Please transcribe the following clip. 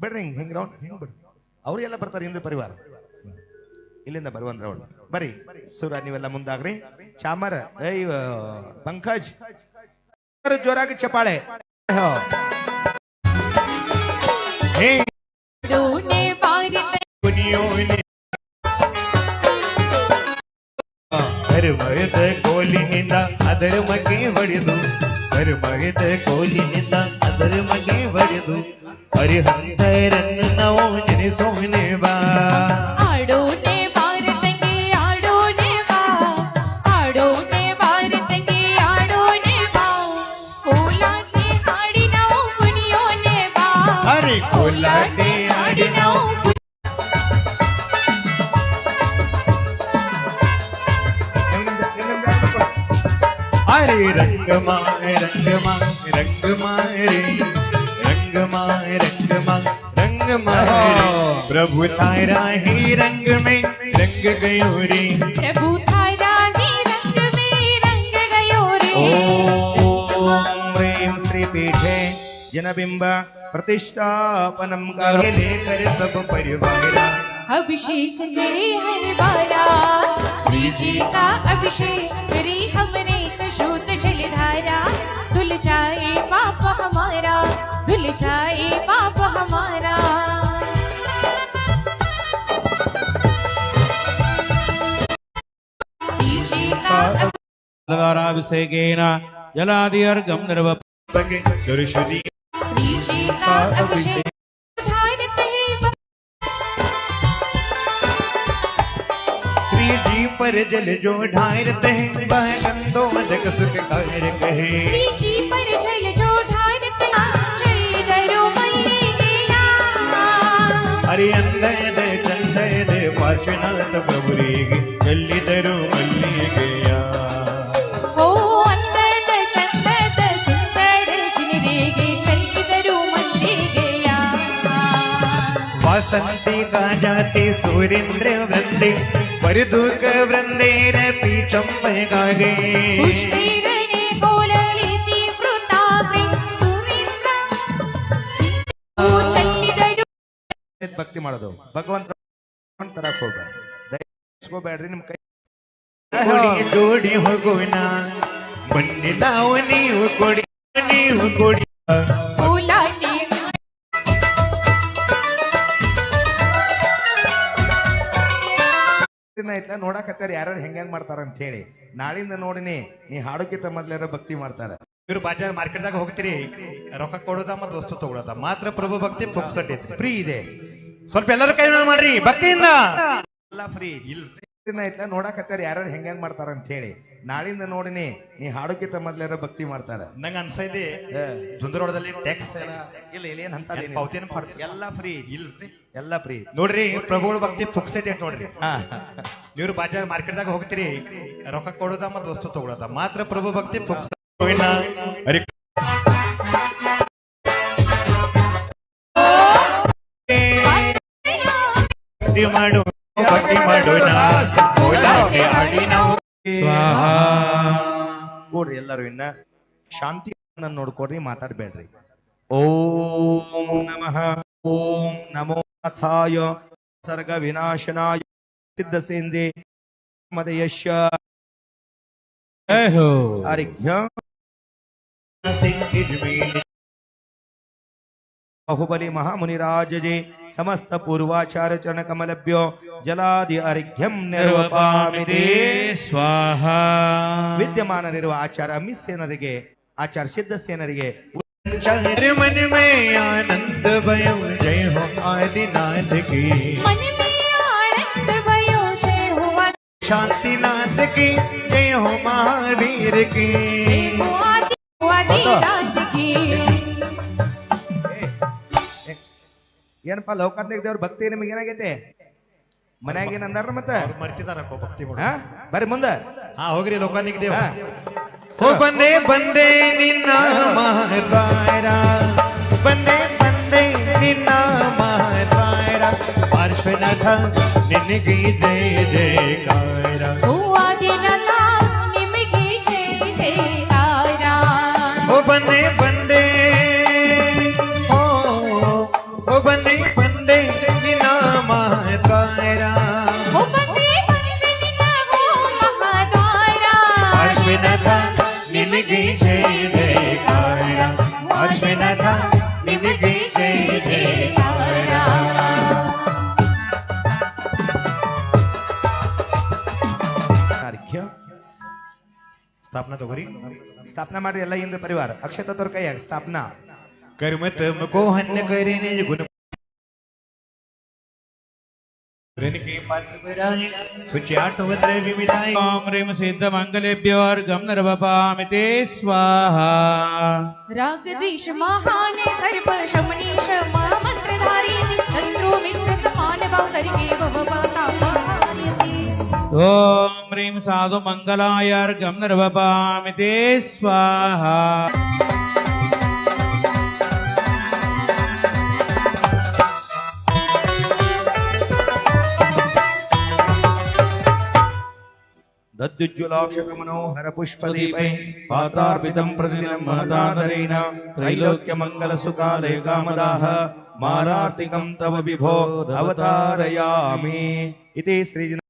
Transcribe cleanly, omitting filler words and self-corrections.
ಬಿಡ್ರಿ ಹಿಂಗ್ ರೌಂಡ್ ಹಿಂಗ್ ಬಿಡ್ರಿ ಅವ್ರಿಗೆಲ್ಲ ಬರ್ತಾರೆ ಇಂದ್ರ ಪರಿವಾರ ಇಲ್ಲಿಂದ ಬರುವಂದ್ರ ಅವ್ರು ಬರೀ ಸೂರ ನೀವೆಲ್ಲ ಮುಂದಾಗ್ರಿ ಚಾಮರ ಪಂಕಜ್ ಜೋರಾಗಿ ಚಪಾಳೆ ಮಗದ ಕೋಲಿನಿಂದ ಅದರ ಮಗೆ ಹೊಡೆದು ಮಗದ ಕೋಲಿನಿಂದ ಅದರ ಮಗೆ ಹೊಡೆದು ಹರಿಹಂತರನ್ನು ನಾವು ಜನಿಸೋನೆ ಬಾ ಆಡೋನೆ ಭಾರತಕ್ಕೆ ಆಡೋನೆ ಬಾ ಆಡೋನೆ ಭಾರತಕ್ಕೆ ಆಡೋನೆ ಬಾ ಕೋಲಾಟೆ ಆಡಿ ನಾವು ಕುಣಿಯೋನೆ ಬಾ ಹರಿ ಕೋಲಾಟೆ ಆಡಿ ನಾವು हरे रंग माए रंग माए रंग माए रंग माए रंग माए रंग माए प्रभु थारा ही रंग में रंग गयो रे प्रभु थारा ही रंग में रंग गयो रे ओम ह्रीं श्री पीठे जनबिंब प्रतिष्ठापनम करो लेकर सब परिवार अभिषेक करे हर बारा श्री जी का अभिषेक करे हमने कशोत जलधारा धुल जाए पाप हमारा धुल जाए पाप हमारा श्री जी का जलाराभिषेकेन जलादिर्घं निर्वपगे गुरुश्री श्री जी का अभिषेक श्री जी पर जल जो ढारते हैं वह गंदो मदक सुख कर कहे श्री जी पर जल जो ढारते जय दरो मल्ले गया हरि अंदर चंदर पार्श्वनाथ प्रभु रेगे चलिदरो मल्ली गया हो अंदर चंदर सुंदर जिनरेगे चलिदरो मल्ले गया वासंती का जाते सुरेंद्र वृंदे वरदुक वृंदेर पीछम गागे पुष्टिरने कोललिति वृताग्रे सुमित्र ओ चलिदरो ಭಕ್ತಿ ಮಾಡೋದು ಭಗವಂತ ತರಕ್ ಹೋಗ್ಬೇಡ ದಯಸ್ಕೋಬೇಡ್ರಿ ನಿಮ್ ಕೈ कोड़ी जोड़ी हो गोना बन्ने लाओ नीव कोड़ी ಕೋಲಾಟೆ ಆಯ್ತಾ ನೋಡಕತ್ತಾರ ಯಾರು ಹೆಂಗ್ ಮಾಡ್ತಾರ ಅಂತ ಹೇಳಿ ನಾಳಿಂದ ನೋಡಿನಿ ನೀ ಹಾಡೋಕ್ಕಿಂತ ಮೊದ್ಲಾರ ಭಕ್ತಿ ಮಾಡ್ತಾರ ಇವ್ರು ಬಾಜಾರ್ ಮಾರ್ಕೆಟ್ದಾಗ ಹೋಗ್ತೀರಿ ರೊಕ್ಕ ಕೊಡೋದ ಮತ್ತು ವಸ್ತು ತಗೊಳೋದ ಮಾತ್ರ ಪ್ರಭು ಭಕ್ತಿ ಫುಕ್ಸಟ್ ಐತ್ರಿ ಫ್ರೀ ಇದೆ ಸ್ವಲ್ಪ ಎಲ್ಲರೂ ಕೈ ಮಾಡ್ರಿ ಭಕ್ತಿಯಿಂದ ಎಲ್ಲ ಫ್ರೀ ಆಯ್ತಾ ನೋಡಕತ್ತಾರ ಯಾರು ಹೆಂಗ್ ಮಾಡ್ತಾರ ಅಂತ ಹೇಳಿ ನಾಳಿಂದ ನೋಡಿನಿ ನೀ ಹಾಡೋಕ್ಕಿಂತ ಮೊದ್ಲಾರ ಭಕ್ತಿ ಮಾಡ್ತಾರ ನಂಗೆ ಅನ್ಸೈದೆ ಜುಂದರೋಡದಲ್ಲಿ ಟ್ಯಾಕ್ಸ್ ಇಲ್ಲ ಇಲ್ಲ ಏನ್ ಅಂತ ಪಾವತಿನ ಎಲ್ಲ ಫ್ರೀ ಇಲ್ರಿ ಎಲ್ಲ ಫ್ರೀ ನೋಡ್ರಿ ಪ್ರಭುಗಳ ಭಕ್ತಿ ಫುಕ್ಸಟ್ ಐತ್ ನೋಡ್ರಿ ಹಾ ಇವ್ರು ಬಾಜಾರ್ ಮಾರ್ಕೆಟ್ದಾಗ ಹೋಗ್ತೀರಿ ರೊಕ್ಕ ಕೊಡೋದ ಮತ್ತು ವಸ್ತು ತಗೊಳೋದ ಮಾತ್ರ ಪ್ರಭು ಭಕ್ತಿ ಫುಕ್ಸಟ್ ಮಾಡು ಭಕ್ತಿ ಮಾಡೋಣ ಕೂಡ್ರಿ ಎಲ್ಲರೂ ಇನ್ನ ಶಾಂತಿ ನೋಡ್ಕೊಡ್ರಿ ಮಾತಾಡ್ಬೇಡ್ರಿ ಓಂ ನಮಃ ಓಂ ನಮೋ ನಾಥಾಯ ಸರ್ಗ ವಿನಾಶನಾಯ ಸಿದ್ಧಸೇಂದ್ರೇ ಮದಯಶ್ಯ ಅರಿಘ್ಯ बाहुबली महामुनिराज जे समस्त पूर्वाचार्य चरण कमलभ्यो जलादि अर्घ्यम निर्वपामि ते स्वाहा विद्यमानरिರುವ ಆಚಾರ್ಯ ಮಿಸ್ಸೇನರಿಗೆ ಆಚಾರ್ಯ ಸಿದ್ಧಸೇನರಿಗೆ मन में आनंद भयो जय हो आदिनाथ की मन में आनंद भयो जय हो शांतिनाथ की जय हो महावीर की जय हो आदिनाथ की ಏನಪ್ಪ ಲೋಕಾತ್ನಿಕ ದೇವ್ರ ಭಕ್ತಿ ನಿಮಗೆ ಏನಾಗೈತೆ ಮನ್ಯಾಗ ಏನ್ ಅಂದಾರ ಮತ್ತೆ ಮರ್ತಿದಾರ ಭಕ್ತಿ ಬರ್ರಿ ಮುಂದ ಹಾ ಹೋಗ್ರಿ ಲೋಕಾನಿಕ್ ದೇವ ಓ ಬಂದೆ ಬಂದೆ ನಿನ್ನ ಮಹದ್ವಾರ ಬಂದೆ ಬಂದೆ ನಿನ್ನ ಮಹದ್ವಾರ ಪಾರ್ಶ್ವನಾಥ ನಿನಗೆ ಜಯ ಜಯಕಾರ ಓ ಆದಿನಾಥ ನಿಮಗೆ ಜಯ ಜಯಕಾರ ಓ ಬಂದೆ ಬಂದೆ ಓ ಬಂದೆ ನಾಥ ನಿನಗೆ ಜಯ ಜಯಕಾರ ತಾರೀಖ್ಯ ಸ್ಥಾಪನಾ ತಗೋರಿ ಸ್ಥಾಪನಾ ಮಾಡಿ ಎಲ್ಲ ಹಿಂದೆ ಪರಿವಾರ ಅಕ್ಷತ ತೋರ್ ಕೈಯಾಗ ಸ್ಥಾಪನಾ कर्म तम को हन्न करे निज गुण ऋण के पात्र बराए सुचाट वद्र विविधाय ओम ह्रीं सिद्ध मंगलेभ्यो अर्घं निर्वपामि स्वाहा राग द्वेष महाने सर्प शमनीश मंत्रधारी शत्रु मित्र समान भाव करके भव तापहार्यते ओम ह्रीं साधु मंगलाय अर्घं निर्वपामि स्वाहा दद्युज्ज्वलाक्षक मनोहर पुष्पदीपै पात्रार्पितं प्रतिदिनं महदादरेण त्रैलोक्य मंगल सुकालय कामदाः मारार्तिकं तव विभो अवतारयामि इति श्री